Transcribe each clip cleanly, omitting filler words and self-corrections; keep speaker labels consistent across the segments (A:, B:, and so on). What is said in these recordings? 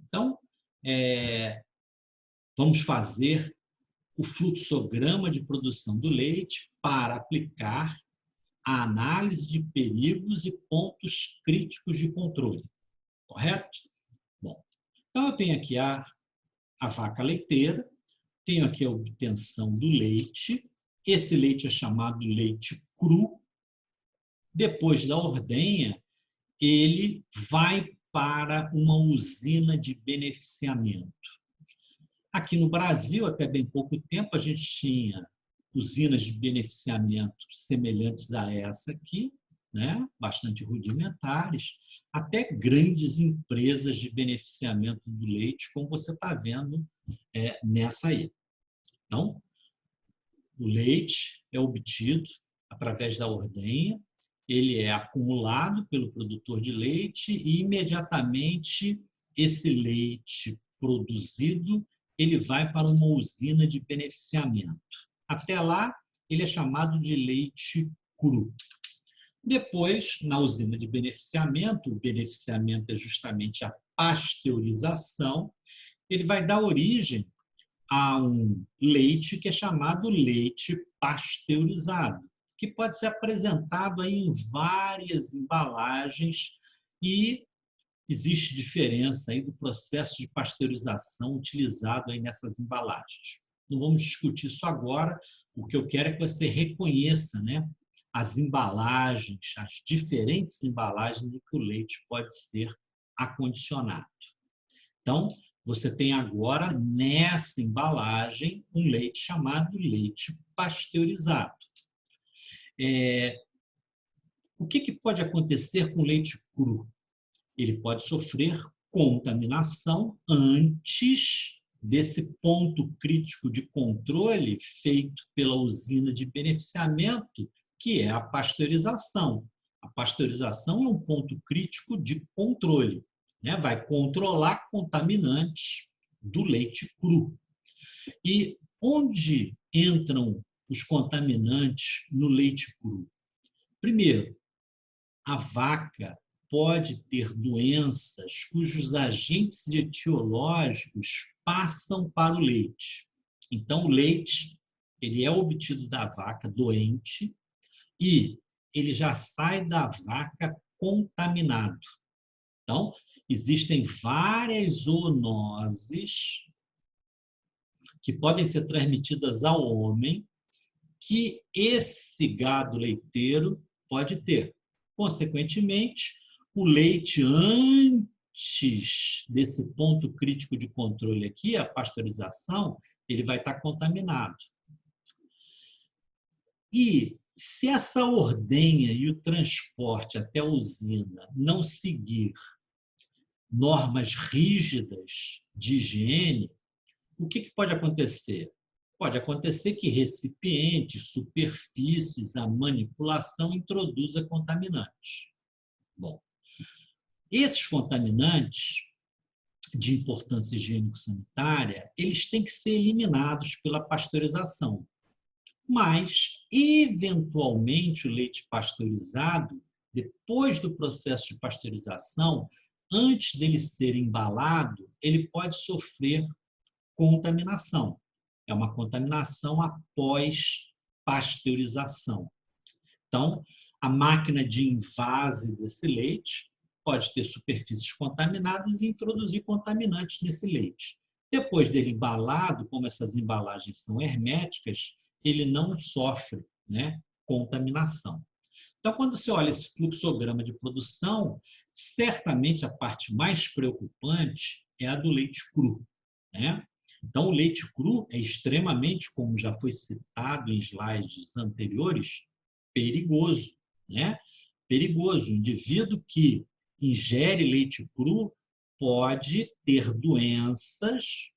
A: Então, vamos fazer o fluxograma de produção do leite para aplicar a análise de perigos e pontos críticos de controle, correto? Bom, então eu tenho aqui a vaca leiteira, tenho aqui a obtenção do leite, esse leite é chamado leite cru. Depois da ordenha, ele vai para uma usina de beneficiamento. Aqui no Brasil, até bem pouco tempo, a gente tinha usinas de beneficiamento semelhantes a essa aqui, né? Bastante rudimentares, até grandes empresas de beneficiamento do leite, como você está vendo nessa aí. Então, o leite é obtido através da ordenha, ele é acumulado pelo produtor de leite e, imediatamente, esse leite produzido ele vai para uma usina de beneficiamento. Até lá, ele é chamado de leite cru. Depois, na usina de beneficiamento, o beneficiamento é justamente a pasteurização, ele vai dar origem a um leite que é chamado leite pasteurizado, que pode ser apresentado aí em várias embalagens e existe diferença aí do processo de pasteurização utilizado aí nessas embalagens. Não vamos discutir isso agora, o que eu quero é que você reconheça, né, as embalagens, as diferentes embalagens em que o leite pode ser acondicionado. Então, você tem agora, nessa embalagem, um leite chamado leite pasteurizado. O que pode acontecer com o leite cru? Ele pode sofrer contaminação antes desse ponto crítico de controle feito pela usina de beneficiamento, que é a pasteurização. A pasteurização é um ponto crítico de controle, né? Vai controlar contaminantes do leite cru. E onde entram os contaminantes no leite cru? Primeiro, a vaca pode ter doenças cujos agentes etiológicos passam para o leite. Então, o leite ele é obtido da vaca doente e ele já sai da vaca contaminado. Então, existem várias zoonoses que podem ser transmitidas ao homem que esse gado leiteiro pode ter. Consequentemente, o leite antes desse ponto crítico de controle aqui, a pasteurização, ele vai estar contaminado. E se essa ordenha e o transporte até a usina não seguir normas rígidas de higiene, o que pode acontecer? Pode acontecer que recipientes, superfícies, a manipulação introduza contaminantes. Bom, esses contaminantes de importância higiênico-sanitária, eles têm que ser eliminados pela pasteurização. Mas, eventualmente, o leite pasteurizado, depois do processo de pasteurização, antes dele ser embalado, ele pode sofrer contaminação. É uma contaminação após pasteurização. Então, a máquina de invase desse leite pode ter superfícies contaminadas e introduzir contaminantes nesse leite. Depois dele embalado, como essas embalagens são herméticas, ele não sofre, né, contaminação. Então, quando você olha esse fluxograma de produção, certamente a parte mais preocupante é a do leite cru, né? Então, o leite cru é extremamente, como já foi citado em slides anteriores, perigoso, né? Perigoso. O indivíduo que ingere leite cru pode ter doenças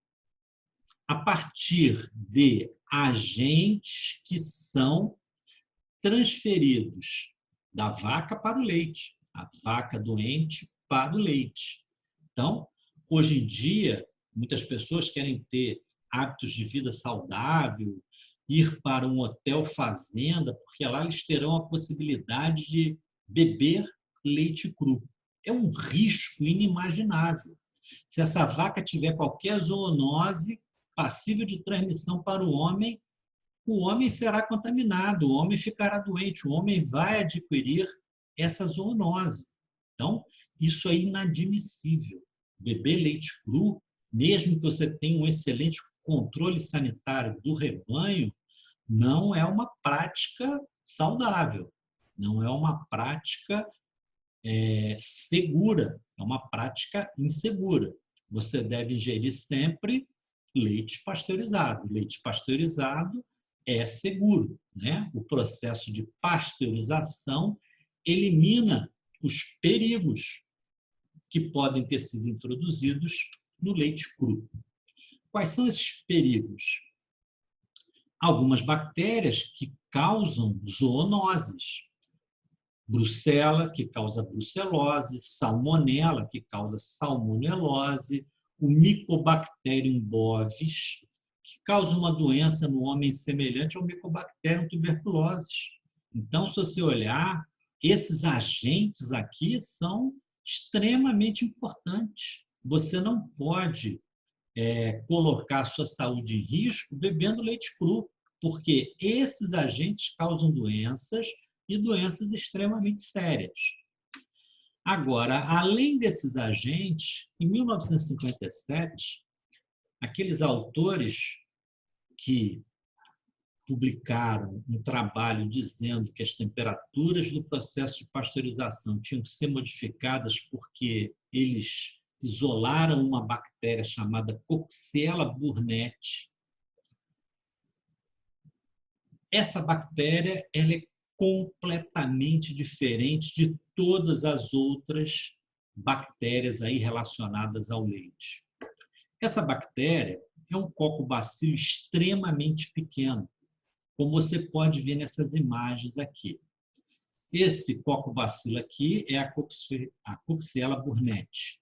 A: a partir de agentes que são transferidos da vaca para o leite, a vaca doente para o leite. Então, hoje em dia, muitas pessoas querem ter hábitos de vida saudável, ir para um hotel fazenda, porque lá eles terão a possibilidade de beber leite cru. É um risco inimaginável. Se essa vaca tiver qualquer zoonose passível de transmissão para o homem será contaminado, o homem ficará doente, o homem vai adquirir essa zoonose. Então, isso é inadmissível. Beber leite cru, mesmo que você tenha um excelente controle sanitário do rebanho, não é uma prática saudável, não é uma prática segura, é uma prática insegura. Você deve ingerir sempre leite pasteurizado. Leite pasteurizado é seguro, né? O processo de pasteurização elimina os perigos que podem ter sido introduzidos no leite cru. Quais são esses perigos? Algumas bactérias que causam zoonoses. Brucela, que causa brucelose, salmonela, que causa salmonelose, o Mycobacterium bovis, que causa uma doença no homem semelhante ao Mycobacterium tuberculosis. Então, se você olhar, esses agentes aqui são extremamente importantes. Você não pode colocar a sua saúde em risco bebendo leite cru, porque esses agentes causam doenças e doenças extremamente sérias. Agora, além desses agentes, em 1957, aqueles autores que publicaram um trabalho dizendo que as temperaturas do processo de pasteurização tinham que ser modificadas porque eles isolaram uma bactéria chamada Coxiella burnetii. Essa bactéria ela é completamente diferente de todas as outras bactérias aí relacionadas ao leite. Essa bactéria é um coccobacilo extremamente pequeno, como você pode ver nessas imagens aqui. Esse coccobacilo aqui é a Coxiella burnetii.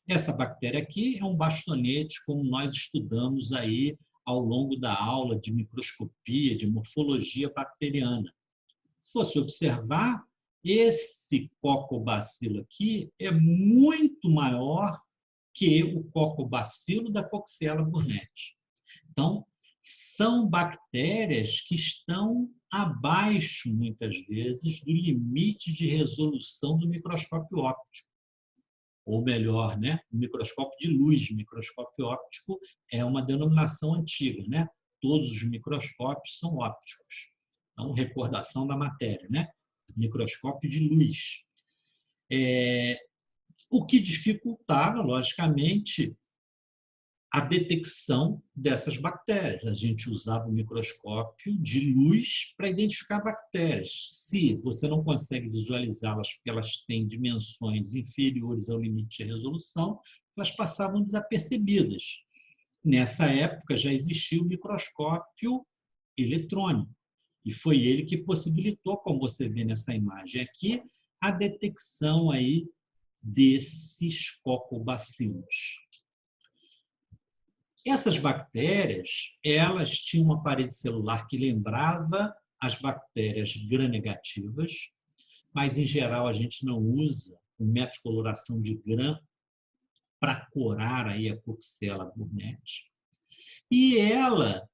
A: Essa bactéria aqui é um bastonete, como nós estudamos aí ao longo da aula de microscopia, de morfologia bacteriana. Se você observar, esse coccobacilo aqui é muito maior que o coccobacilo da Coxiella burnetii. Então, são bactérias que estão abaixo, muitas vezes, do limite de resolução do microscópio óptico. Ou melhor, né? O microscópio de luz. O microscópio óptico é uma denominação antiga, né? Todos os microscópios são ópticos. Então, recordação da matéria, né? Microscópio de luz. O que dificultava, logicamente, a detecção dessas bactérias. A gente usava o microscópio de luz para identificar bactérias. Se você não consegue visualizá-las porque elas têm dimensões inferiores ao limite de resolução, elas passavam desapercebidas. Nessa época já existia o microscópio eletrônico, e foi ele que possibilitou, como você vê nessa imagem aqui, a detecção aí desses coccobacilos. Essas bactérias, elas tinham uma parede celular que lembrava as bactérias gram-negativas, mas, em geral, a gente não usa o método de coloração de gram para corar aí a Coxiella burnetii. E ela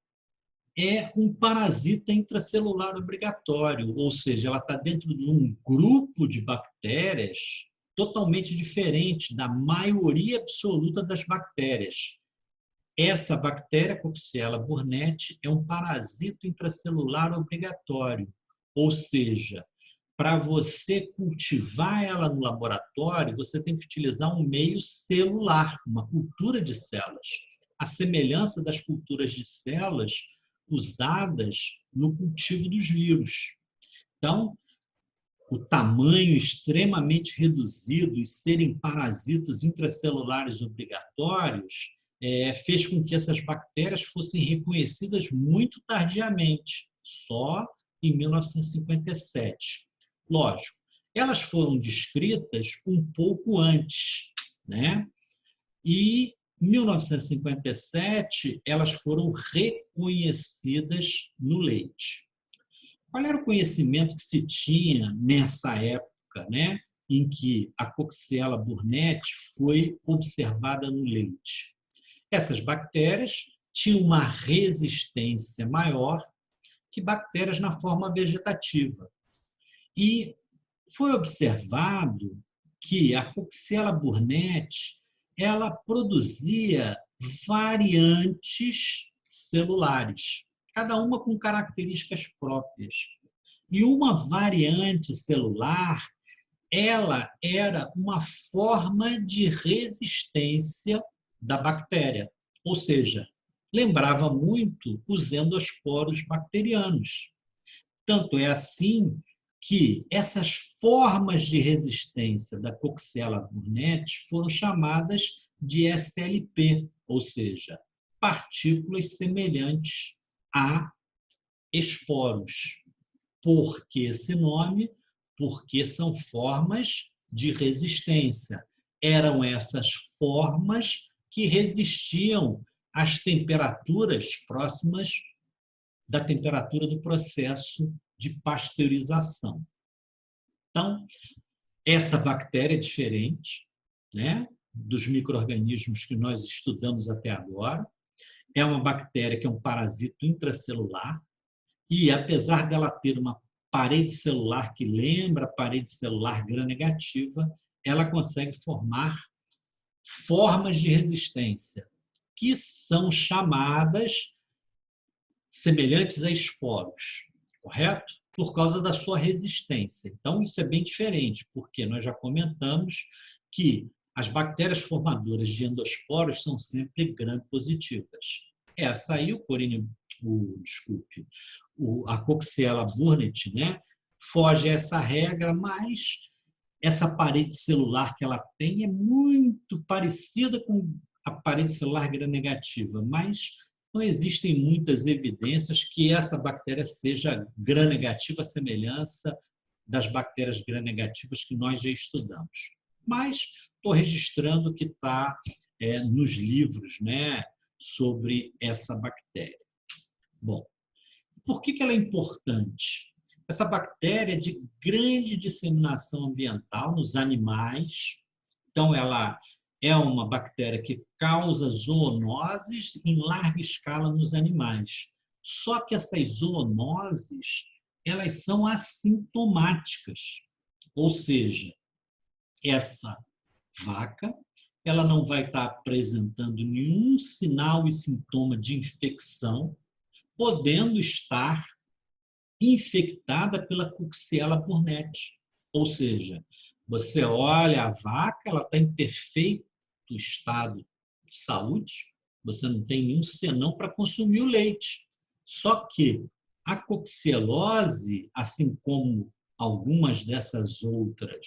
A: é um parasita intracelular obrigatório, ou seja, ela está dentro de um grupo de bactérias totalmente diferente da maioria absoluta das bactérias. Essa bactéria, Coxiella burnetii, é um parasito intracelular obrigatório, ou seja, para você cultivar ela no laboratório, você tem que utilizar um meio celular, uma cultura de células, a semelhança das culturas de células usadas no cultivo dos vírus. Então, o tamanho extremamente reduzido e serem parasitos intracelulares obrigatórios fez com que essas bactérias fossem reconhecidas muito tardiamente, só em 1957. Lógico, elas foram descritas um pouco antes, né? E em 1957 elas foram reconhecidas no leite. Qual era o conhecimento que se tinha nessa época, né? em que a Coxiella burnetii foi observada no leite. Essas bactérias tinham uma resistência maior que bactérias na forma vegetativa. E foi observado que a Coxiella burnetii ela produzia variantes celulares, cada uma com características próprias. E uma variante celular, ela era uma forma de resistência da bactéria, ou seja, lembrava muito os endosporos bacterianos. Tanto é assim que essas formas de resistência da Coxiella burnetii foram chamadas de SLP, ou seja, partículas semelhantes a esporos. Por que esse nome? Porque são formas de resistência. Eram essas formas que resistiam às temperaturas próximas da temperatura do processo de pasteurização. Então, essa bactéria é diferente, né, dos micro-organismos que nós estudamos até agora. É uma bactéria que é um parasito intracelular e, apesar dela ter uma parede celular que lembra a parede celular gram-negativa, ela consegue formar formas de resistência, que são chamadas semelhantes a esporos, correto? Por causa da sua resistência. Então, isso é bem diferente, porque nós já comentamos que as bactérias formadoras de endosporos são sempre gram-positivas. Essa aí, a Coxiella burnetii, né, foge a essa regra, mas essa parede celular que ela tem é muito parecida com a parede celular gram-negativa, mas não existem muitas evidências que essa bactéria seja gram-negativa, à semelhança das bactérias gram-negativas que nós já estudamos. Mas estou registrando o que está nos livros, né, sobre essa bactéria. Bom, por que ela é importante? Essa bactéria é de grande disseminação ambiental nos animais. Então, ela é uma bactéria que causa zoonoses em larga escala nos animais. Só que essas zoonoses, elas são assintomáticas. Ou seja, essa vaca, ela não vai estar apresentando nenhum sinal e sintoma de infecção, podendo estar infectada pela Coxiella burnetii. Ou seja, você olha a vaca, ela está em perfeito estado de saúde, você não tem nenhum senão para consumir o leite. Só que a coxielose, assim como algumas dessas outras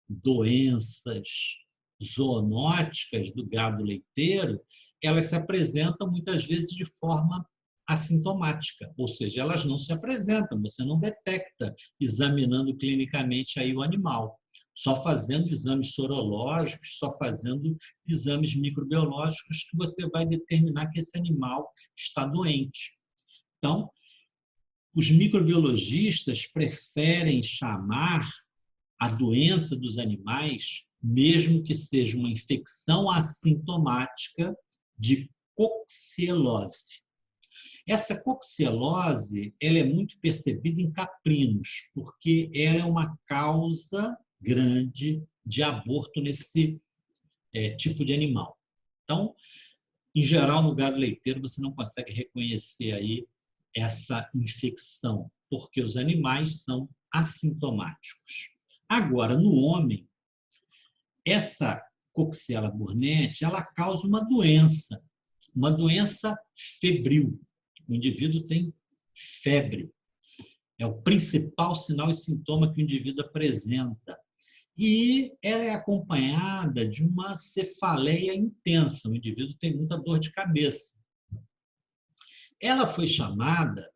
A: doenças zoonóticas do gado leiteiro, elas se apresentam muitas vezes de forma assintomática, ou seja, elas não se apresentam, você não detecta examinando clinicamente aí o animal, só fazendo exames sorológicos, só fazendo exames microbiológicos que você vai determinar que esse animal está doente. Então, os microbiologistas preferem chamar a doença dos animais, mesmo que seja uma infecção assintomática, de coxielose. Essa coxielose ela é muito percebida em caprinos, porque ela é uma causa grande de aborto nesse tipo de animal. Então, em geral, no gado leiteiro, você não consegue reconhecer aí essa infecção, porque os animais são assintomáticos. Agora, no homem, essa Coxiella burnetii, ela causa uma doença febril. O indivíduo tem febre. É o principal sinal e sintoma que o indivíduo apresenta. E ela é acompanhada de uma cefaleia intensa. O indivíduo tem muita dor de cabeça. Ela foi chamada,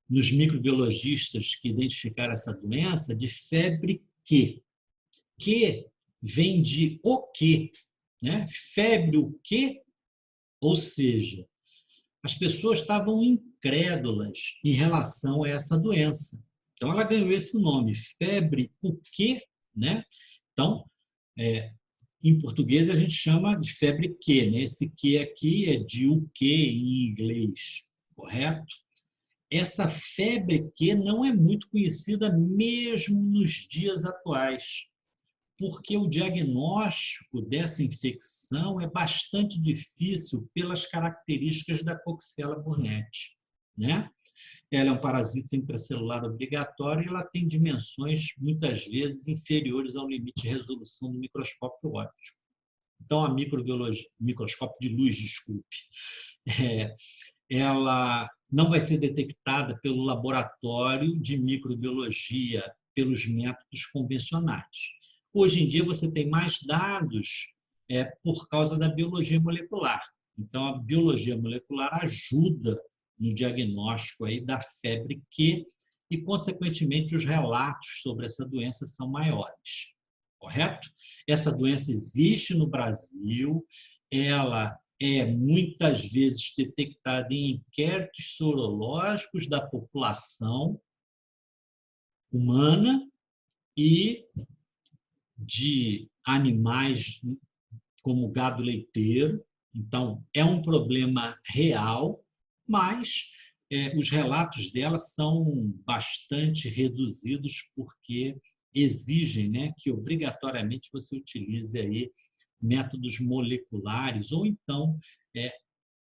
A: nos microbiologistas que identificaram essa doença, de febre Q. Q vem de o quê, né? Febre o quê? Ou seja, as pessoas estavam incrédulas em relação a essa doença. Então, ela ganhou esse nome, febre o quê, né? Então, em português, a gente chama de febre Q, né? Esse Q aqui é de o quê em inglês, correto? Essa febre Q não é muito conhecida mesmo nos dias atuais, porque o diagnóstico dessa infecção é bastante difícil pelas características da Coxiella burnetii, né? Ela é um parasita intracelular obrigatório e ela tem dimensões, muitas vezes, inferiores ao limite de resolução do microscópio óptico. Então, a microbiologia, microscópio de luz, desculpe, ela não vai ser detectada pelo laboratório de microbiologia, pelos métodos convencionais. Hoje em dia, você tem mais dados por causa da biologia molecular. Então, a biologia molecular ajuda no diagnóstico aí da febre Q e, consequentemente, os relatos sobre essa doença são maiores. Correto? Essa doença existe no Brasil, ela é muitas vezes detectada em inquéritos sorológicos da população humana e de animais como gado leiteiro. Então, é um problema real, mas os relatos dela são bastante reduzidos porque exigem, né, que obrigatoriamente você utilize aí métodos moleculares ou então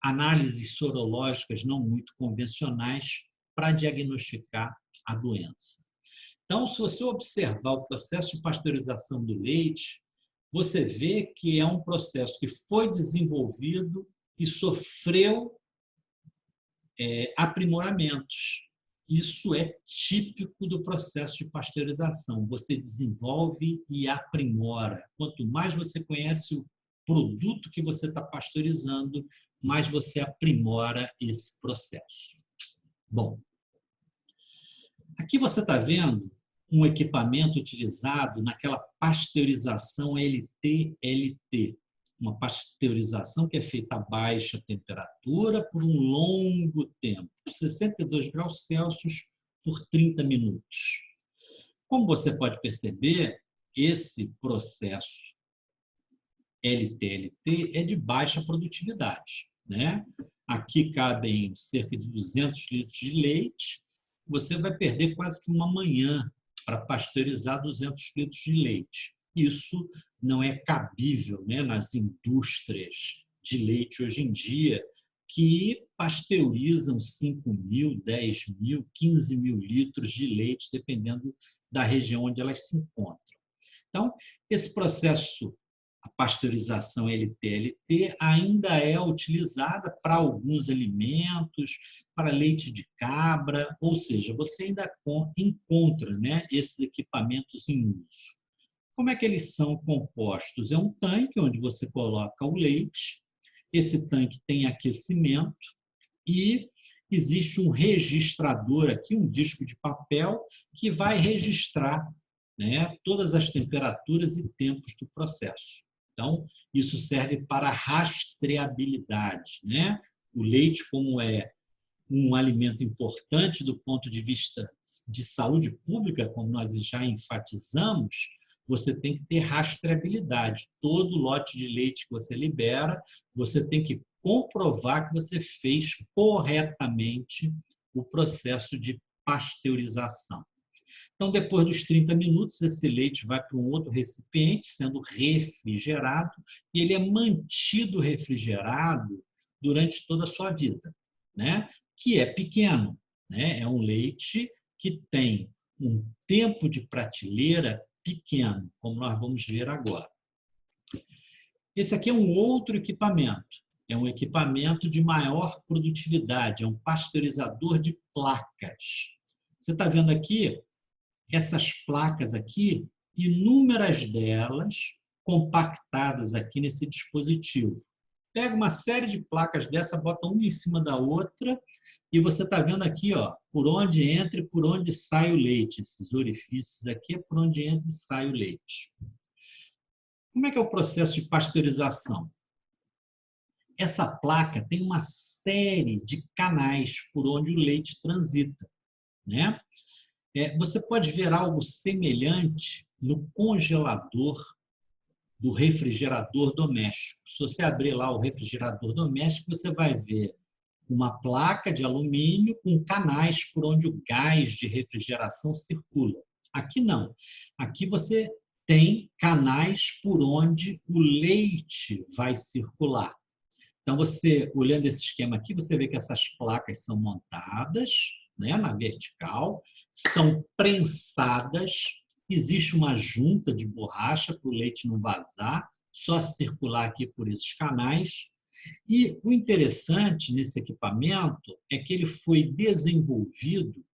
A: análises sorológicas não muito convencionais para diagnosticar a doença. Então, se você observar o processo de pasteurização do leite, você vê que é um processo que foi desenvolvido e sofreu aprimoramentos. Isso é típico do processo de pasteurização. Você desenvolve e aprimora. Quanto mais você conhece o produto que você está pasteurizando, mais você aprimora esse processo. Bom, aqui você está vendo um equipamento utilizado naquela pasteurização LT-LT, uma pasteurização que é feita a baixa temperatura por um longo tempo, 62 graus Celsius por 30 minutos. Como você pode perceber, esse processo LT-LT é de baixa produtividade, né? Aqui cabem cerca de 200 litros de leite, você vai perder quase que uma manhã para pasteurizar 200 litros de leite. Isso não é cabível, né, nas indústrias de leite hoje em dia, que pasteurizam 5.000, 10.000, 15.000 litros de leite, dependendo da região onde elas se encontram. Então, esse processo, a pasteurização LT-LT, ainda é utilizada para alguns alimentos, para leite de cabra, ou seja, você ainda encontra, né, esses equipamentos em uso. Como é que eles são compostos? É um tanque onde você coloca o leite, esse tanque tem aquecimento e existe um registrador aqui, um disco de papel, que vai registrar, né, todas as temperaturas e tempos do processo. Então, isso serve para rastreabilidade, né? O leite, como é um alimento importante do ponto de vista de saúde pública, como nós já enfatizamos, você tem que ter rastreabilidade. Todo lote de leite que você libera, você tem que comprovar que você fez corretamente o processo de pasteurização. Então, depois dos 30 minutos, esse leite vai para um outro recipiente, sendo refrigerado, e ele é mantido refrigerado durante toda a sua vida, né? Que é pequeno, né? É um leite que tem um tempo de prateleira pequeno, como nós vamos ver agora. Esse aqui é um outro equipamento. É um equipamento de maior produtividade, é um pasteurizador de placas. Você está vendo aqui essas placas aqui, inúmeras delas compactadas aqui nesse dispositivo. Pega uma série de placas dessa, bota uma em cima da outra e você está vendo aqui, ó, por onde entra e por onde sai o leite. Esses orifícios aqui é por onde entra e sai o leite. Como é que é o processo de pasteurização? Essa placa tem uma série de canais por onde o leite transita, né? Você pode ver algo semelhante no congelador do refrigerador doméstico. Se você abrir lá o refrigerador doméstico, você vai ver uma placa de alumínio com canais por onde o gás de refrigeração circula. Aqui não. Aqui você tem canais por onde o leite vai circular. Então, você, olhando esse esquema aqui, você vê que essas placas são montadas, né, na vertical, são prensadas, existe uma junta de borracha para o leite não vazar, só circular aqui por esses canais. E o interessante nesse equipamento é que ele foi desenvolvido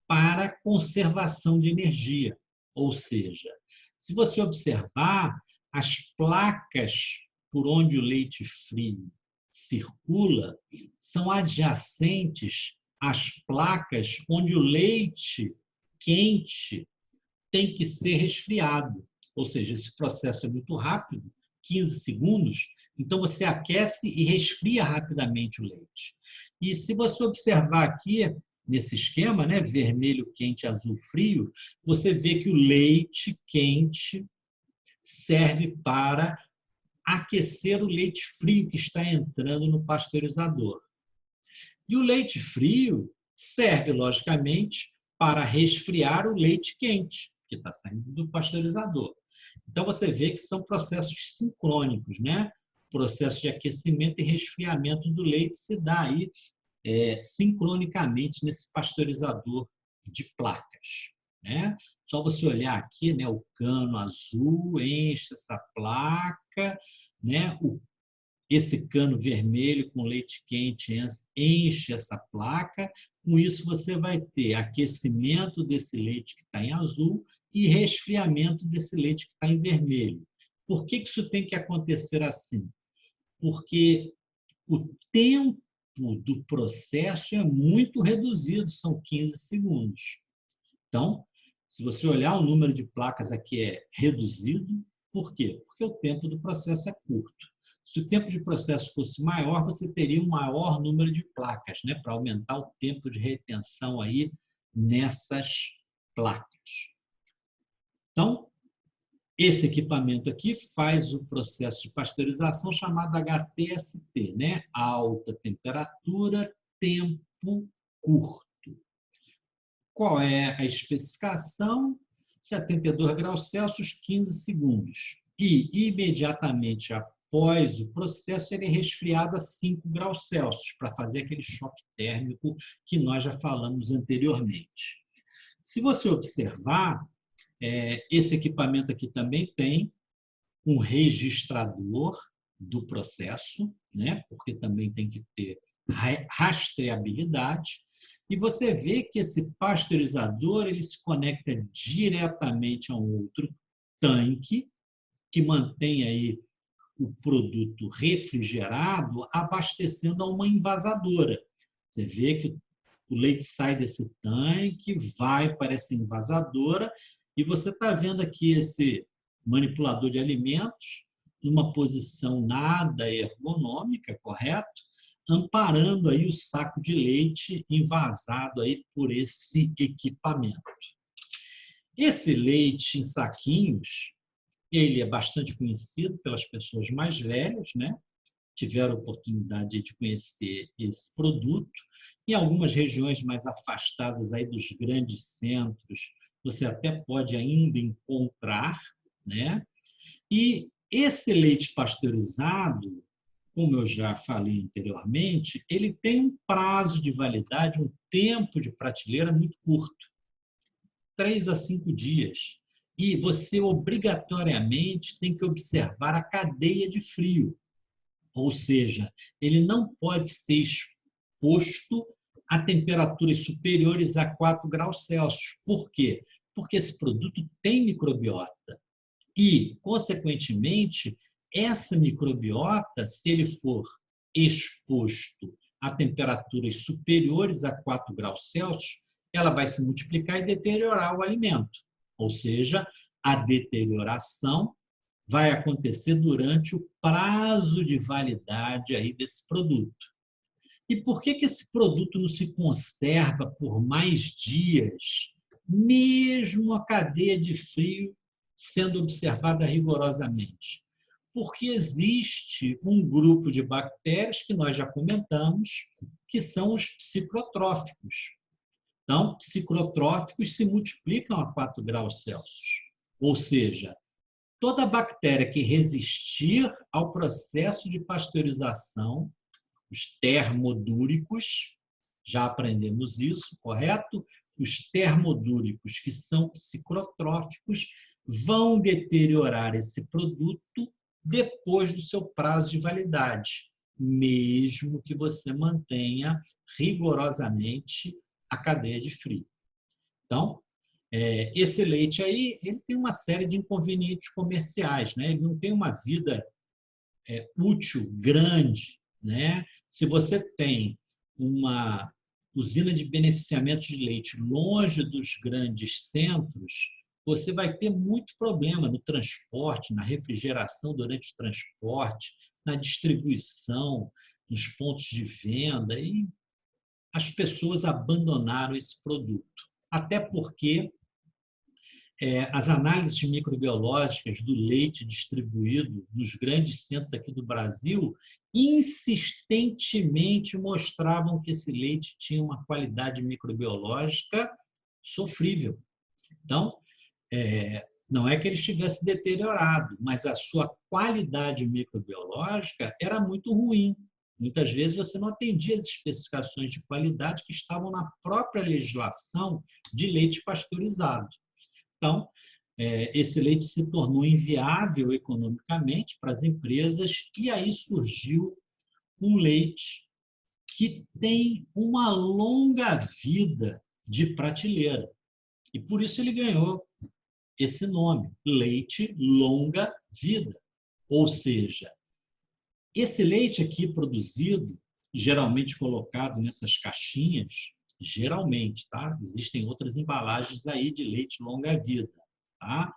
A: para conservação de energia. Ou seja, se você observar, as placas por onde o leite frio circula são adjacentes às placas onde o leite quente tem que ser resfriado. Ou seja, esse processo é muito rápido, 15 segundos, então você aquece e resfria rapidamente o leite. E se você observar aqui, nesse esquema, né, vermelho quente, azul frio, você vê que o leite quente serve para aquecer o leite frio que está entrando no pasteurizador. E o leite frio serve, logicamente, para resfriar o leite quente, que está saindo do pasteurizador. Então, você vê que são processos sincrônicos, né? O processo de aquecimento e resfriamento do leite se dá aí sincronicamente nesse pasteurizador de placas, né? Só você olhar aqui, né, o cano azul enche essa placa, né? Esse cano vermelho com leite quente enche essa placa. Com isso, você vai ter aquecimento desse leite que está em azul e resfriamento desse leite que está em vermelho. Por que isso tem que acontecer assim? Porque o tempo do processo é muito reduzido, são 15 segundos. Então, se você olhar, o número de placas aqui é reduzido. Por quê? Porque o tempo do processo é curto. Se o tempo de processo fosse maior, você teria um maior número de placas, né, para aumentar o tempo de retenção aí nessas placas. Então, esse equipamento aqui faz o processo de pasteurização chamado HTST, né? Alta temperatura, tempo curto. Qual é a especificação? 72 graus Celsius, 15 segundos. E, imediatamente após o processo, ele é resfriado a 5 graus Celsius, para fazer aquele choque térmico que nós já falamos anteriormente. Se você observar, esse equipamento aqui também tem um registrador do processo, né? Porque também tem que ter rastreabilidade. E você vê que esse pasteurizador ele se conecta diretamente a um outro tanque que mantém aí o produto refrigerado abastecendo a uma envasadora. Você vê que o leite sai desse tanque, vai para essa envasadora e você está vendo aqui esse manipulador de alimentos numa posição nada ergonômica, correto? Amparando aí o saco de leite envasado aí por esse equipamento. Esse leite em saquinhos, ele é bastante conhecido pelas pessoas mais velhas, né? Tiveram a oportunidade de conhecer esse produto. Em algumas regiões mais afastadas aí dos grandes centros, você até pode ainda encontrar, né? E esse leite pasteurizado, como eu já falei anteriormente, ele tem um prazo de validade, um tempo de prateleira muito curto, 3 a 5 dias. E você obrigatoriamente tem que observar a cadeia de frio, ou seja, ele não pode ser exposto a temperaturas superiores a 4 graus Celsius. Por quê? Porque esse produto tem microbiota. E, consequentemente, essa microbiota, se ele for exposto a temperaturas superiores a 4 graus Celsius, ela vai se multiplicar e deteriorar o alimento. Ou seja, a deterioração vai acontecer durante o prazo de validade aí desse produto. E por que esse produto não se conserva por mais dias mesmo a cadeia de frio sendo observada rigorosamente. Porque existe um grupo de bactérias que nós já comentamos, que são os psicrotróficos. Então, psicrotróficos se multiplicam a 4 graus Celsius. Ou seja, toda bactéria que resistir ao processo de pasteurização, os termodúricos, já aprendemos isso, correto? Os termodúricos, que são psicrotróficos, vão deteriorar esse produto depois do seu prazo de validade, mesmo que você mantenha rigorosamente a cadeia de frio. Então, esse leite aí, ele tem uma série de inconvenientes comerciais, né? Ele não tem uma vida útil grande, né? Se você tem uma usina de beneficiamento de leite longe dos grandes centros, você vai ter muito problema no transporte, na refrigeração durante o transporte, na distribuição, nos pontos de venda, e as pessoas abandonaram esse produto. Até porque as análises microbiológicas do leite distribuído nos grandes centros aqui do Brasil insistentemente mostravam que esse leite tinha uma qualidade microbiológica sofrível. Então, não é que ele estivesse deteriorado, mas a sua qualidade microbiológica era muito ruim. Muitas vezes você não atendia as especificações de qualidade que estavam na própria legislação de leite pasteurizado. Então, esse leite se tornou inviável economicamente para as empresas e aí surgiu um leite que tem uma longa vida de prateleira. E por isso ele ganhou esse nome, leite longa vida. Ou seja, esse leite aqui produzido, geralmente colocado nessas caixinhas, geralmente, tá? Existem outras embalagens aí de leite longa vida, tá?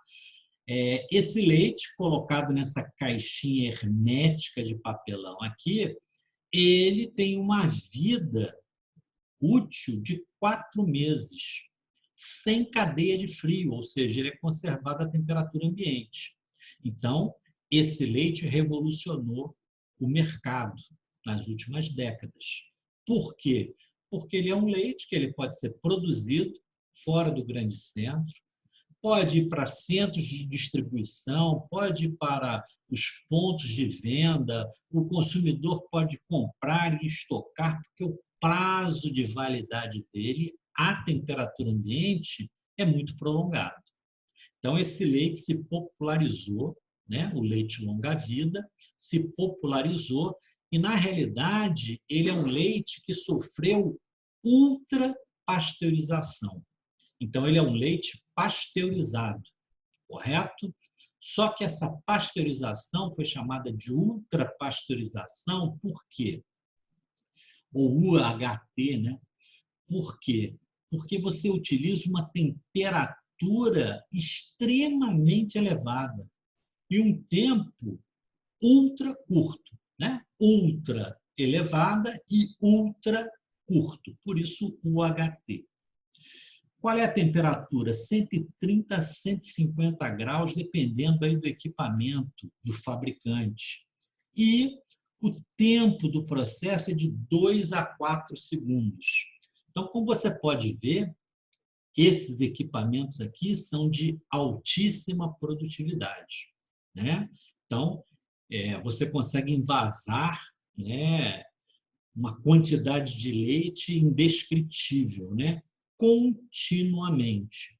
A: Esse leite colocado nessa caixinha hermética de papelão aqui, ele tem uma vida útil de 4 meses, sem cadeia de frio, ou seja, ele é conservado à temperatura ambiente. Então, esse leite revolucionou o mercado nas últimas décadas. Por quê? Porque ele é um leite que ele pode ser produzido fora do grande centro, pode ir para centros de distribuição, pode ir para os pontos de venda, o consumidor pode comprar e estocar, porque o prazo de validade dele, à temperatura ambiente, é muito prolongado. Então, esse leite se popularizou, né? O leite longa-vida se popularizou e, na realidade, ele é um leite que sofreu ultrapasteurização. Então, ele é um leite pasteurizado, correto? Só que essa pasteurização foi chamada de ultrapasteurização, por quê? Ou UHT, né? Por quê? Porque você utiliza uma temperatura extremamente elevada e um tempo ultra curto, né? Ultra elevada e ultra curto, por isso o UHT. Qual é a temperatura? 130 a 150 graus, dependendo aí do equipamento do fabricante. E o tempo do processo é de 2 a 4 segundos. Então, como você pode ver, esses equipamentos aqui são de altíssima produtividade, né? Então, você consegue envasar, né, uma quantidade de leite indescritível, né? Continuamente.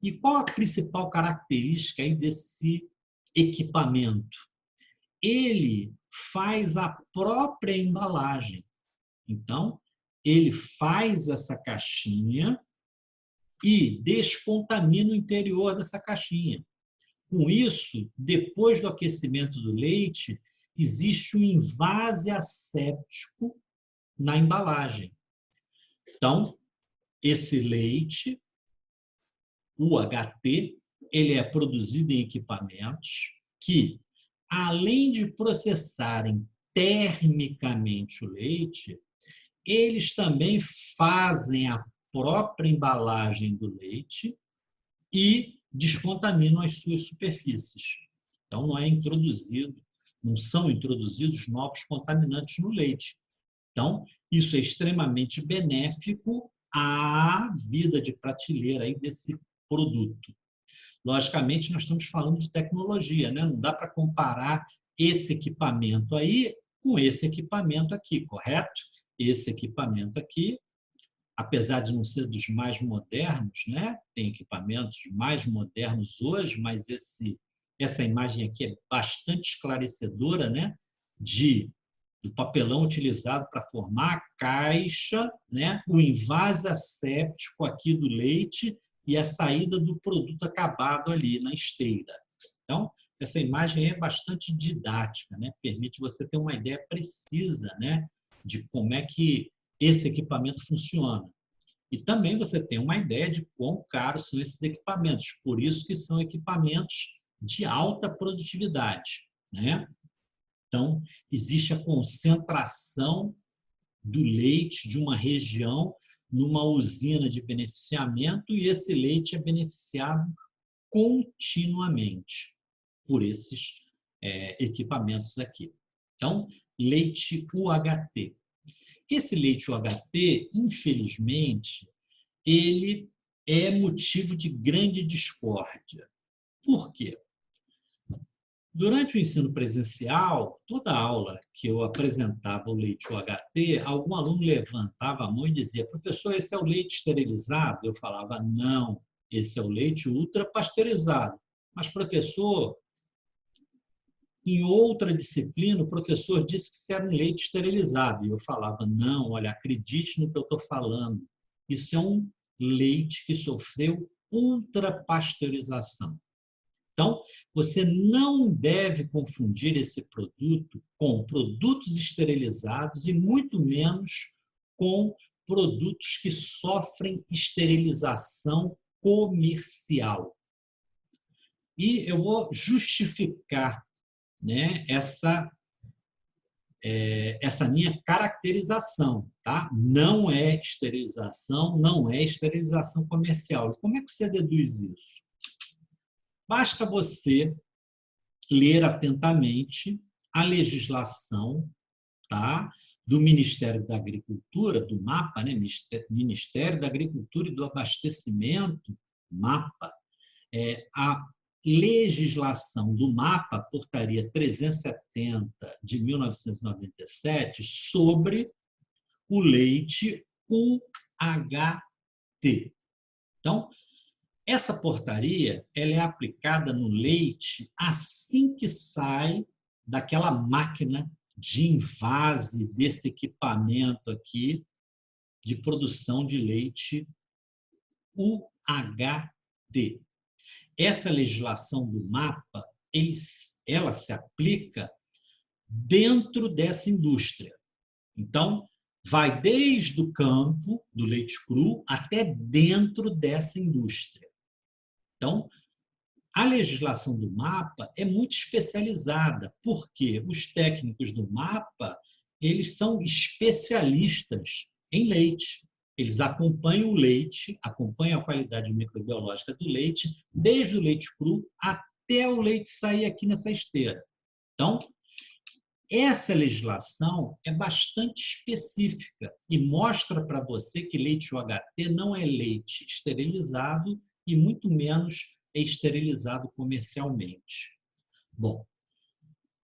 A: E qual a principal característica aí desse equipamento? Ele faz a própria embalagem. Então, ele faz essa caixinha e descontamina o interior dessa caixinha. Com isso, depois do aquecimento do leite, existe um invase asséptico na embalagem. Então, esse leite, o UHT, ele é produzido em equipamentos que, além de processarem termicamente o leite, eles também fazem a própria embalagem do leite e descontaminam as suas superfícies. Então, não são introduzidos novos contaminantes no leite. Então, isso é extremamente benéfico à vida de prateleira aí desse produto. Logicamente, nós estamos falando de tecnologia, né? Não dá para comparar esse equipamento aí com esse equipamento aqui, correto? Esse equipamento aqui, apesar de não ser dos mais modernos, né? Tem equipamentos mais modernos hoje, mas essa imagem aqui é bastante esclarecedora, né? Do papelão utilizado para formar a caixa, né? O envase asséptico aqui do leite e a saída do produto acabado ali na esteira. Então, essa imagem é bastante didática, né? Permite você ter uma ideia precisa, né? De como é que esse equipamento funciona. E também você tem uma ideia de quão caros são esses equipamentos. Por isso que são equipamentos de alta produtividade, né? Então, existe a concentração do leite de uma região numa usina de beneficiamento e esse leite é beneficiado continuamente por esses equipamentos aqui. Então, leite UHT. Esse leite UHT, infelizmente, ele é motivo de grande discórdia. Por quê? Durante o ensino presencial, toda aula que eu apresentava o leite UHT, algum aluno levantava a mão e dizia: professor, esse é o leite esterilizado? Eu falava: não, esse é o leite ultrapasteurizado. Mas, professor, em outra disciplina, o professor disse que isso era um leite esterilizado. E eu falava: não, olha, acredite no que eu estou falando. Isso é um leite que sofreu ultrapasteurização. Então, você não deve confundir esse produto com produtos esterilizados e muito menos com produtos que sofrem esterilização comercial. E eu vou justificar, né, essa minha caracterização. Tá? Não é esterilização comercial. Como é que você deduz isso? Basta você ler atentamente a legislação, tá, do Ministério da Agricultura, do MAPA, né, Ministério da Agricultura e do Abastecimento, MAPA, a legislação do MAPA, Portaria 370 de 1997, sobre o leite UHT. Então, essa portaria ela é aplicada no leite assim que sai daquela máquina de envase desse equipamento aqui de produção de leite UHT. Essa legislação do MAPA, ela se aplica dentro dessa indústria. Então, vai desde o campo do leite cru até dentro dessa indústria. Então, a legislação do MAPA é muito especializada, porque os técnicos do MAPA eles são especialistas em leite. Eles acompanham o leite, acompanham a qualidade microbiológica do leite, desde o leite cru até o leite sair aqui nessa esteira. Então, essa legislação é bastante específica e mostra para você que leite UHT não é leite esterilizado e muito menos é esterilizado comercialmente. Bom, o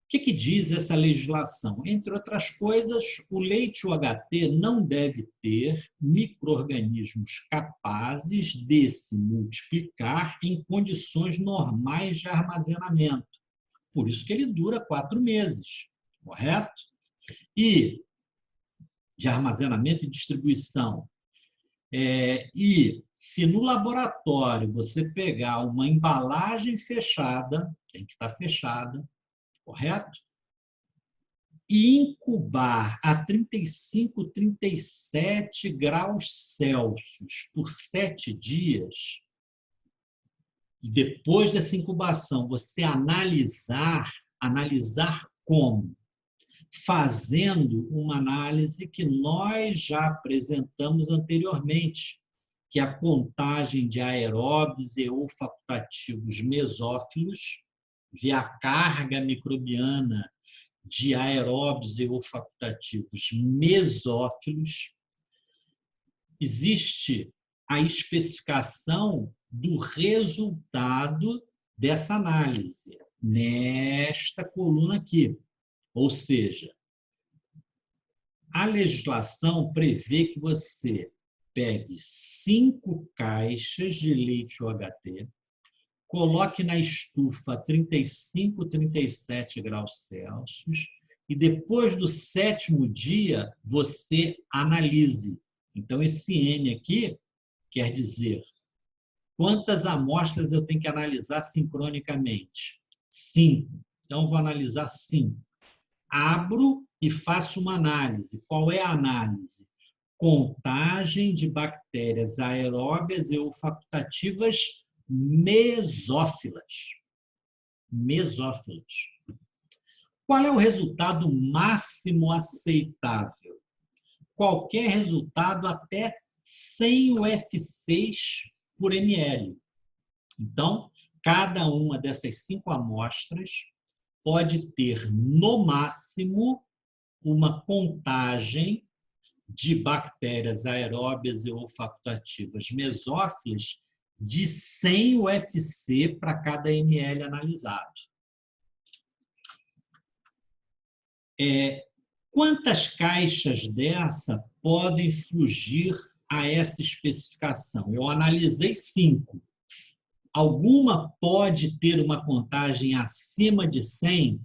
A: que diz essa legislação? Entre outras coisas, o leite UHT não deve ter micro-organismos capazes de se multiplicar em condições normais de armazenamento. Por isso que ele dura 4 meses, correto? E de armazenamento e distribuição. E se no laboratório você pegar uma embalagem fechada, tem que estar fechada, correto? E incubar a 35, 37 graus Celsius por 7 dias, e depois dessa incubação você analisar como? Fazendo uma análise que nós já apresentamos anteriormente, que é a contagem de aeróbios e olfacultativos mesófilos, via a carga microbiana de aeróbios e olfacultativos mesófilos. Existe a especificação do resultado dessa análise, nesta coluna aqui. Ou seja, a legislação prevê que você pegue 5 caixas de leite UHT, coloque na estufa a 35, 37 graus Celsius e depois do 7º dia você analise. Então, esse N aqui quer dizer quantas amostras eu tenho que analisar sincronicamente? 5. Então, vou analisar 5. Abro e faço uma análise. Qual é a análise? Contagem de bactérias aeróbias e olfacultativas mesófilas. Mesófilas. Qual é o resultado máximo aceitável? Qualquer resultado até 100 UFC por ml. Então, cada uma dessas 5 amostras pode ter, no máximo, uma contagem de bactérias aeróbias e olfacultativas mesófilas de 100 UFC para cada ml analisado. Quantas caixas dessa podem fugir a essa especificação? Eu analisei 5. Alguma pode ter uma contagem acima de 100?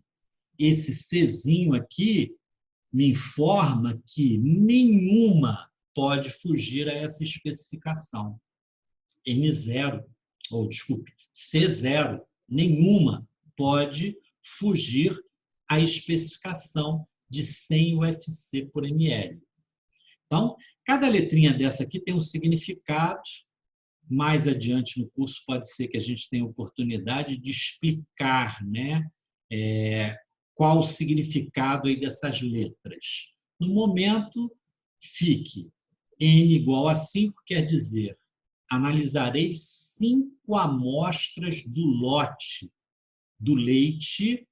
A: Esse Czinho aqui me informa que nenhuma pode fugir a essa especificação. N0, ou desculpe, C0, nenhuma pode fugir à especificação de 100 UFC por ml. Então, cada letrinha dessa aqui tem um significado. Mais adiante no curso pode ser que a gente tenha oportunidade de explicar, né, qual o significado aí dessas letras. No momento, fique N igual a 5, quer dizer, analisarei 5 amostras do lote do leite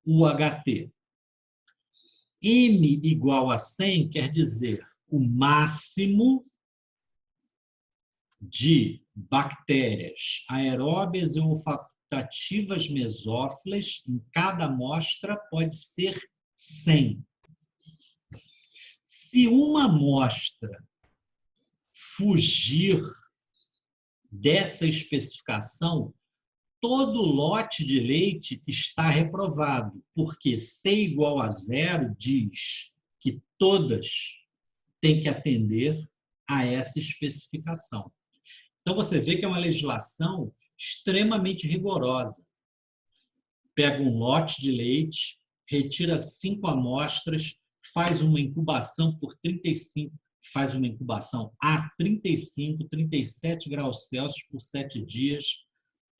A: UHT. M igual a 100 quer dizer o máximo de bactérias aeróbias e olfacultativas mesófilas em cada amostra pode ser 100. Se uma amostra fugir dessa especificação, todo lote de leite está reprovado, porque C igual a 0 diz que todas têm que atender a essa especificação. Então, você vê que é uma legislação extremamente rigorosa. Pega um lote de leite, retira 5 amostras, faz uma incubação por 35, faz uma incubação a 35, 37 graus Celsius por 7 dias,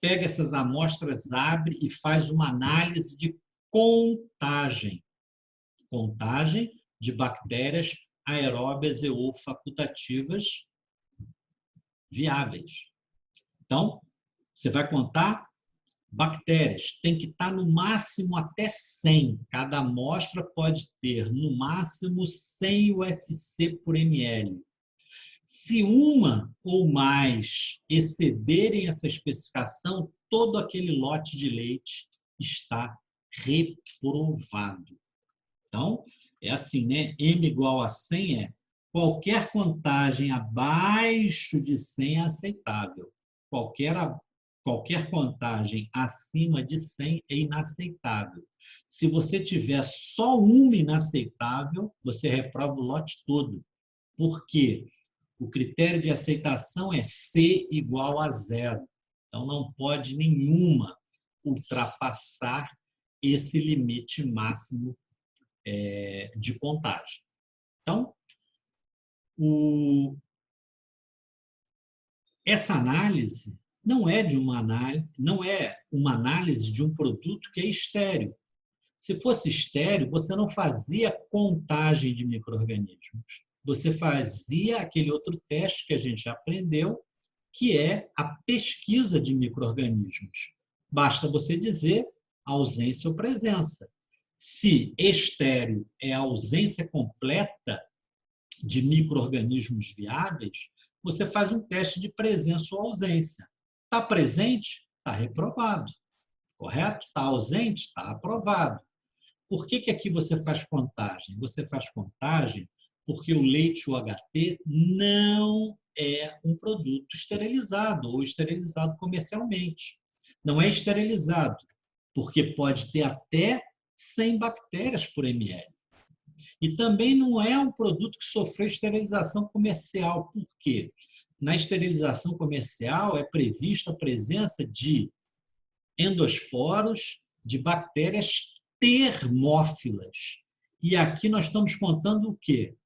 A: pega essas amostras, abre e faz uma análise de contagem. Contagem de bactérias aeróbias e olfacultativas viáveis. Então, você vai contar bactérias. Tem que estar no máximo até 100. Cada amostra pode ter no máximo 100 UFC por ml. Se uma ou mais excederem essa especificação, todo aquele lote de leite está reprovado. Então, é assim, né? M igual a 100 é qualquer contagem abaixo de 100 é aceitável. Qualquer contagem acima de 100 é inaceitável. Se você tiver só uma inaceitável, você reprova o lote todo. Por quê? O critério de aceitação é C igual a 0. Então, não pode nenhuma ultrapassar esse limite máximo de contagem. Então, essa análise não é uma análise de um produto que é estéril. Se fosse estéril, você não fazia contagem de micro-organismos. Você fazia aquele outro teste que a gente já aprendeu, que é a pesquisa de micro-organismos. Basta você dizer ausência ou presença. Se estéril é a ausência completa de micro-organismos viáveis, você faz um teste de presença ou ausência. Está presente? Está reprovado. Correto? Está ausente? Está aprovado. Por que aqui você faz contagem? Você faz contagem porque o leite UHT não é um produto esterilizado ou esterilizado comercialmente. Não é esterilizado, porque pode ter até 100 bactérias por ml. E também não é um produto que sofreu esterilização comercial. Por quê? Na esterilização comercial é prevista a presença de endosporos, de bactérias termófilas. E aqui nós estamos contando o quê?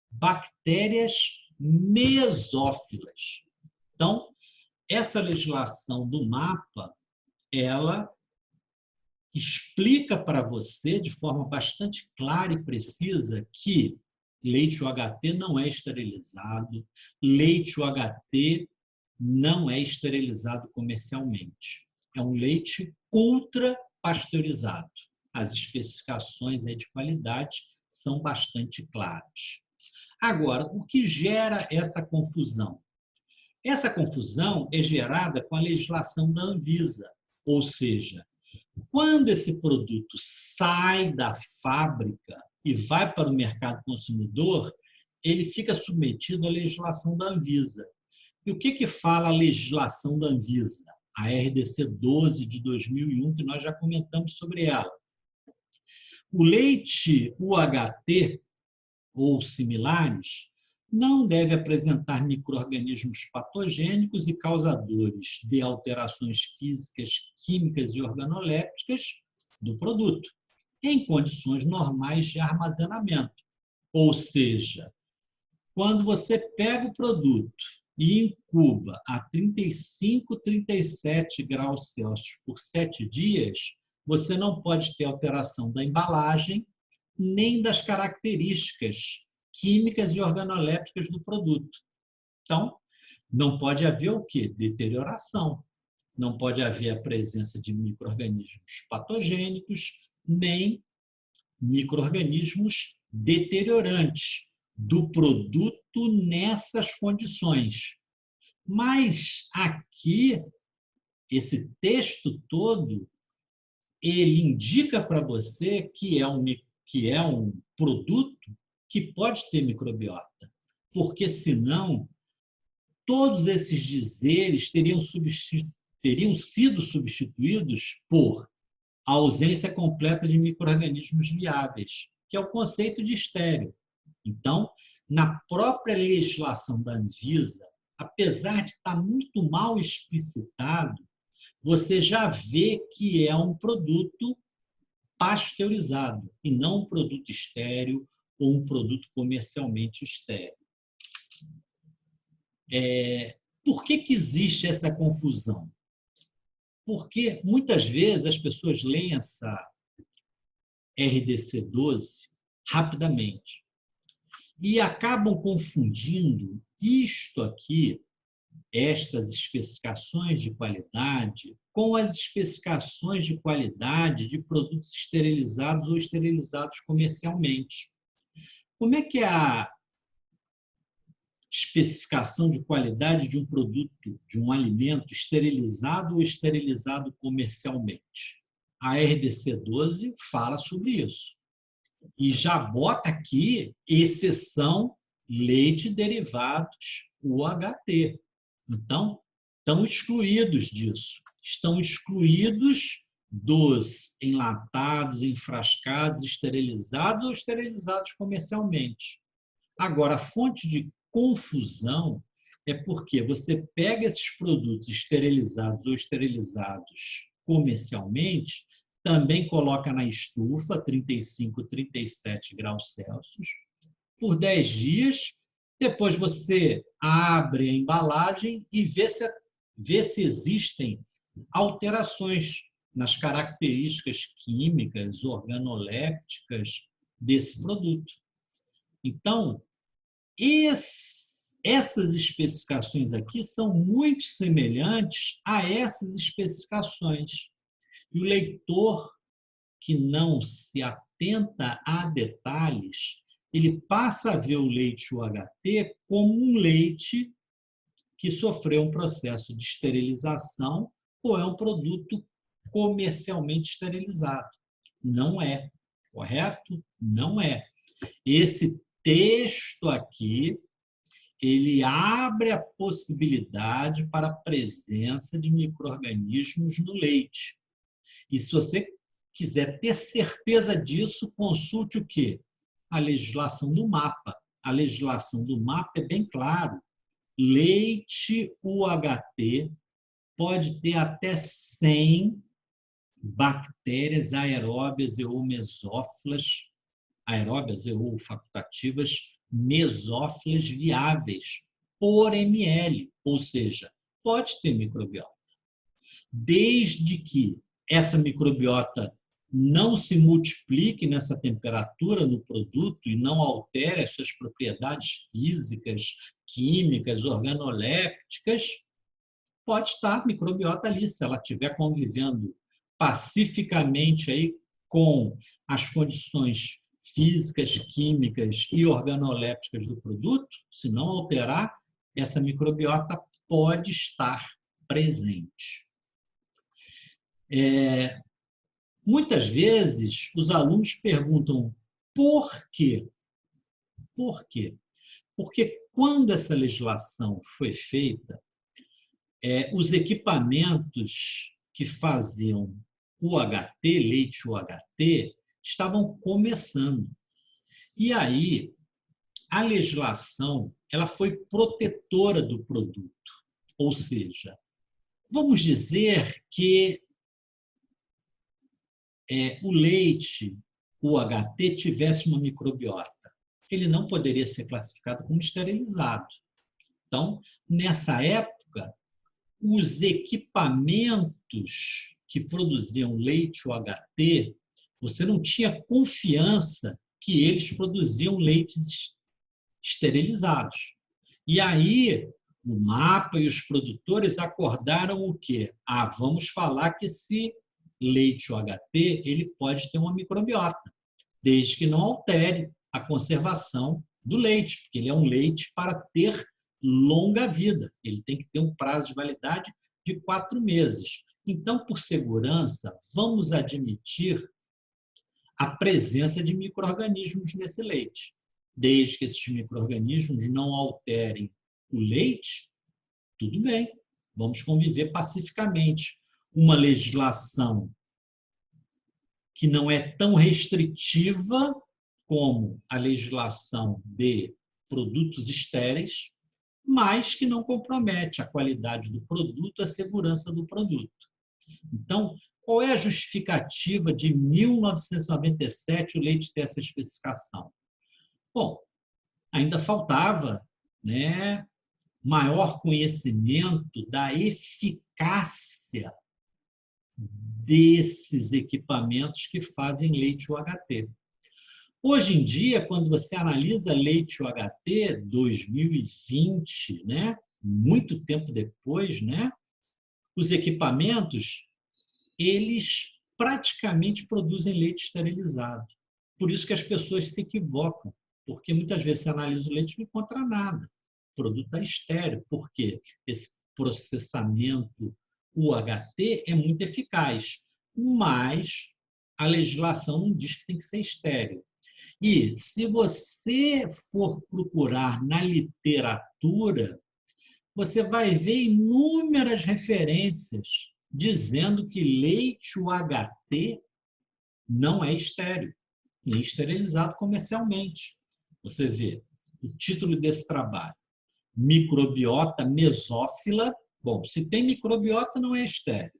A: Bactérias mesófilas. Então, essa legislação do MAPA, ela explica para você de forma bastante clara e precisa que leite UHT não é esterilizado, leite UHT não é esterilizado comercialmente. É um leite ultra pasteurizado. As especificações de qualidade são bastante claras. Agora, o que gera essa confusão? Essa confusão é gerada com a legislação da Anvisa, ou seja, quando esse produto sai da fábrica e vai para o mercado consumidor, ele fica submetido à legislação da Anvisa. E o que fala a legislação da Anvisa? A RDC 12 de 2001, que nós já comentamos sobre ela. O leite UHT ou similares não deve apresentar micro-organismos patogênicos e causadores de alterações físicas, químicas e organolépticas do produto, em condições normais de armazenamento. Ou seja, quando você pega o produto e incuba a 35, 37 graus Celsius por 7 dias, você não pode ter alteração da embalagem nem das características químicas e organolépticas do produto. Então, não pode haver o quê? Deterioração. Não pode haver a presença de micro-organismos patogênicos, nem micro-organismos deteriorantes do produto nessas condições. Mas aqui, esse texto todo, ele indica para você que é um produto que pode ter microbiota, porque senão todos esses dizeres teriam sido substituídos por a ausência completa de micro-organismos viáveis, que é o conceito de estéril. Então, na própria legislação da Anvisa, apesar de estar muito mal explicitado, você já vê que é um produto pasteurizado e não um produto estéril ou um produto comercialmente estéril. Por que existe essa confusão? Porque muitas vezes as pessoas leem essa RDC 12 rapidamente e acabam confundindo isto aqui, estas especificações de qualidade, com as especificações de qualidade de produtos esterilizados ou esterilizados comercialmente. Como é que é a especificação de qualidade de um produto, de um alimento esterilizado ou esterilizado comercialmente? A RDC 12 fala sobre isso. E já bota aqui exceção leite derivados UHT. Então, estão excluídos disso. Estão excluídos dos enlatados, enfrascados, esterilizados ou esterilizados comercialmente. Agora, a fonte de confusão é porque você pega esses produtos esterilizados ou esterilizados comercialmente, também coloca na estufa, 35, 37 graus Celsius, por 10 dias, depois você abre a embalagem e vê se existem alterações nas características químicas, organolépticas desse produto. Então, Essas especificações aqui são muito semelhantes a essas especificações. E o leitor que não se atenta a detalhes, ele passa a ver o leite UHT como um leite que sofreu um processo de esterilização ou é um produto comercialmente esterilizado. Não é, correto? Não é. Esse texto aqui, ele abre a possibilidade para a presença de micro-organismos no leite. E se você quiser ter certeza disso, consulte o quê? A legislação do MAPA. A legislação do MAPA é bem claro. Leite UHT pode ter até 100 bactérias aeróbias ou mesófilas, aeróbias ou facultativas mesófilas viáveis por ml, ou seja, pode ter microbiota. Desde que essa microbiota não se multiplique nessa temperatura no produto e não altere as suas propriedades físicas, químicas, organolépticas, pode estar microbiota ali, se ela estiver convivendo pacificamente aí com as condições físicas, químicas e organolépticas do produto, se não alterar, essa microbiota pode estar presente. Muitas vezes, os alunos perguntam por quê? Por quê? Porque quando essa legislação foi feita, os equipamentos que faziam UHT, leite UHT, estavam começando. E aí, a legislação ela foi protetora do produto. Ou seja, vamos dizer que o leite UHT tivesse uma microbiota. Ele não poderia ser classificado como esterilizado. Então, nessa época, os equipamentos que produziam leite UHT, você não tinha confiança que eles produziam leites esterilizados. E aí, o MAPA e os produtores acordaram o quê? Vamos falar que esse leite UHT ele pode ter uma microbiota, desde que não altere a conservação do leite, porque ele é um leite para ter longa vida. Ele tem que ter um prazo de validade de 4 meses. Então, por segurança, vamos admitir a presença de micro-organismos nesse leite. Desde que esses micro-organismos não alterem o leite, tudo bem, vamos conviver pacificamente. Uma legislação que não é tão restritiva como a legislação de produtos estéreis, mas que não compromete a qualidade do produto, a segurança do produto. Então, qual é a justificativa de 1997 o leite ter essa especificação? Bom, ainda faltava, né, maior conhecimento da eficácia desses equipamentos que fazem leite UHT. Hoje em dia, quando você analisa leite UHT 2020, né, muito tempo depois, né, os equipamentos eles praticamente produzem leite esterilizado. Por isso que as pessoas se equivocam, porque muitas vezes você analisa o leite e não encontra nada. O produto está estéril. Por quê? Esse processamento UHT é muito eficaz, mas a legislação não diz que tem que ser estéril. E se você for procurar na literatura, você vai ver inúmeras referências dizendo que leite UHT não é estéril, nem esterilizado comercialmente. Você vê o título desse trabalho, microbiota mesófila. Bom, se tem microbiota, não é estéril.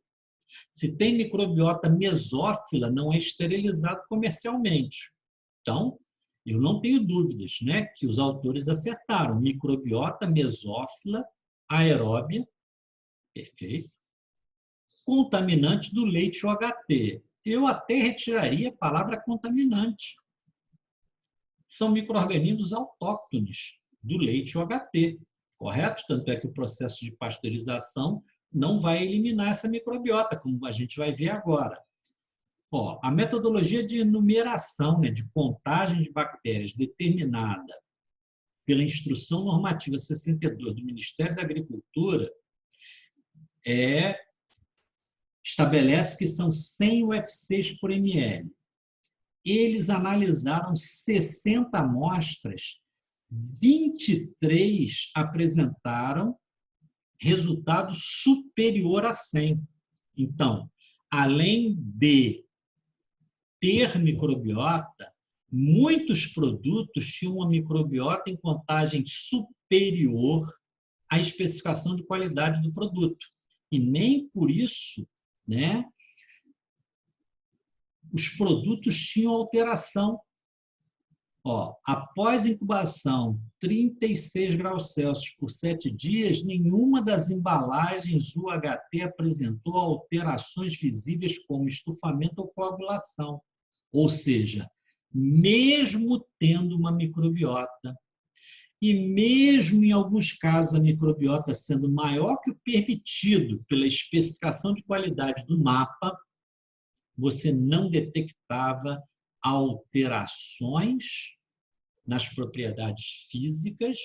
A: Se tem microbiota mesófila, não é esterilizado comercialmente. Então, eu não tenho dúvidas, né, que os autores acertaram. Microbiota mesófila aeróbia, perfeito. Contaminante do leite UHT. Eu até retiraria a palavra contaminante. São micro-organismos autóctones do leite UHT. correto? Tanto é que o processo de pasteurização não vai eliminar essa microbiota, como a gente vai ver agora. Ó, a metodologia de numeração, né, de contagem de bactérias determinada pela Instrução Normativa 62 do Ministério da Agricultura estabelece que são 100 UFCs por ml. Eles analisaram 60 amostras, 23 apresentaram resultado superior a 100. Então, além de ter microbiota, muitos produtos tinham uma microbiota em contagem superior à especificação de qualidade do produto. E nem por isso, né, os produtos tinham alteração. Ó, após incubação, 36 graus Celsius por 7 dias, nenhuma das embalagens UHT apresentou alterações visíveis como estufamento ou coagulação. Ou seja, mesmo tendo uma microbiota, e mesmo em alguns casos a microbiota sendo maior que o permitido pela especificação de qualidade do mapa, você não detectava alterações nas propriedades físicas,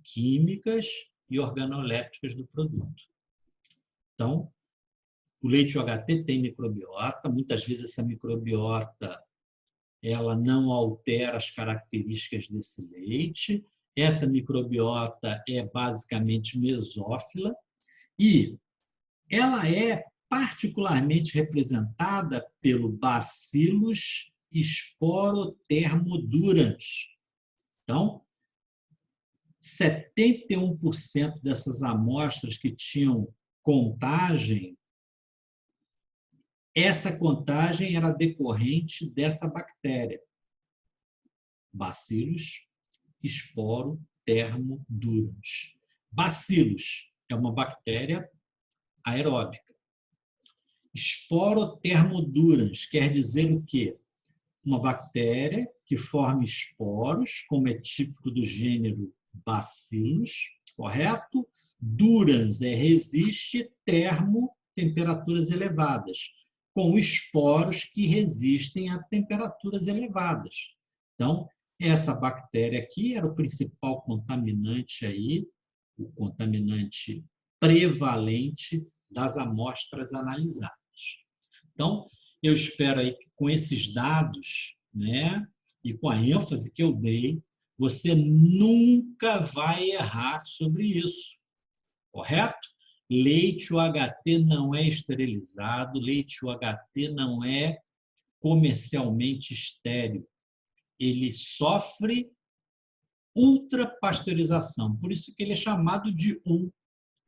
A: químicas e organolépticas do produto. Então, o leite UHT tem microbiota, muitas vezes essa microbiota ela não altera as características desse leite. Essa microbiota é basicamente mesófila e ela é particularmente representada pelo Bacillus sporotermodurans. Então, 71% dessas amostras que tinham contagem, essa contagem era decorrente dessa bactéria, Bacillus sporotermodurans. Bacillus é uma bactéria aeróbica. Sporotermodurans quer dizer o quê? Uma bactéria que forma esporos, como é típico do gênero Bacillus, correto? Durans resiste temperaturas elevadas, com esporos que resistem a temperaturas elevadas. Então, essa bactéria aqui era o principal contaminante aí, o contaminante prevalente das amostras analisadas. Então, eu espero aí que com esses dados, né, e com a ênfase que eu dei, você nunca vai errar sobre isso, correto? Leite UHT não é esterilizado, leite UHT não é comercialmente estéril. Ele sofre ultrapasteurização, por isso que ele é chamado de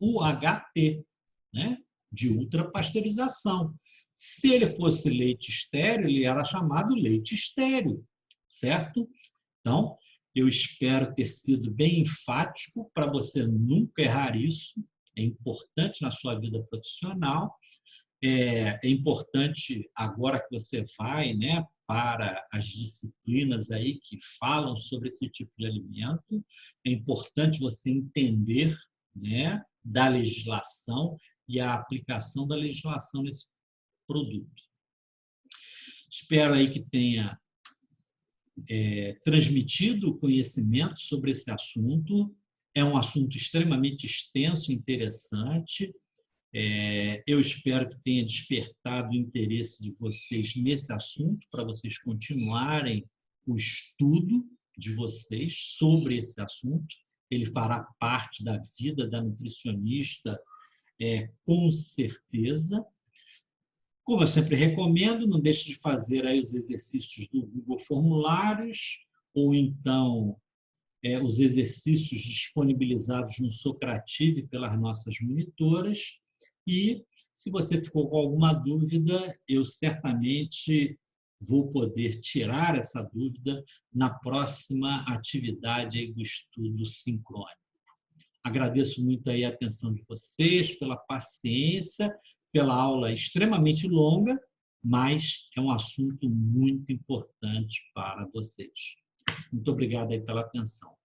A: UHT, né? De ultrapasteurização. Se ele fosse leite estéril, ele era chamado leite estéril, certo? Então, eu espero ter sido bem enfático para você nunca errar isso. É importante na sua vida profissional. É importante agora que você vai, né, para as disciplinas aí que falam sobre esse tipo de alimento. É importante você entender, né, da legislação e a aplicação da legislação nesse produto. Espero aí que tenha transmitido conhecimento sobre esse assunto. É um assunto extremamente extenso e interessante. Eu espero que tenha despertado o interesse de vocês nesse assunto, para vocês continuarem o estudo de vocês sobre esse assunto. Ele fará parte da vida da nutricionista, com certeza. Como eu sempre recomendo, não deixe de fazer aí os exercícios do Google Formulários, ou então os exercícios disponibilizados no Socrative pelas nossas monitoras. E, se você ficou com alguma dúvida, eu certamente vou poder tirar essa dúvida na próxima atividade aí do estudo sincrônico. Agradeço muito aí a atenção de vocês, pela paciência, pela aula extremamente longa, mas é um assunto muito importante para vocês. Muito obrigado aí pela atenção.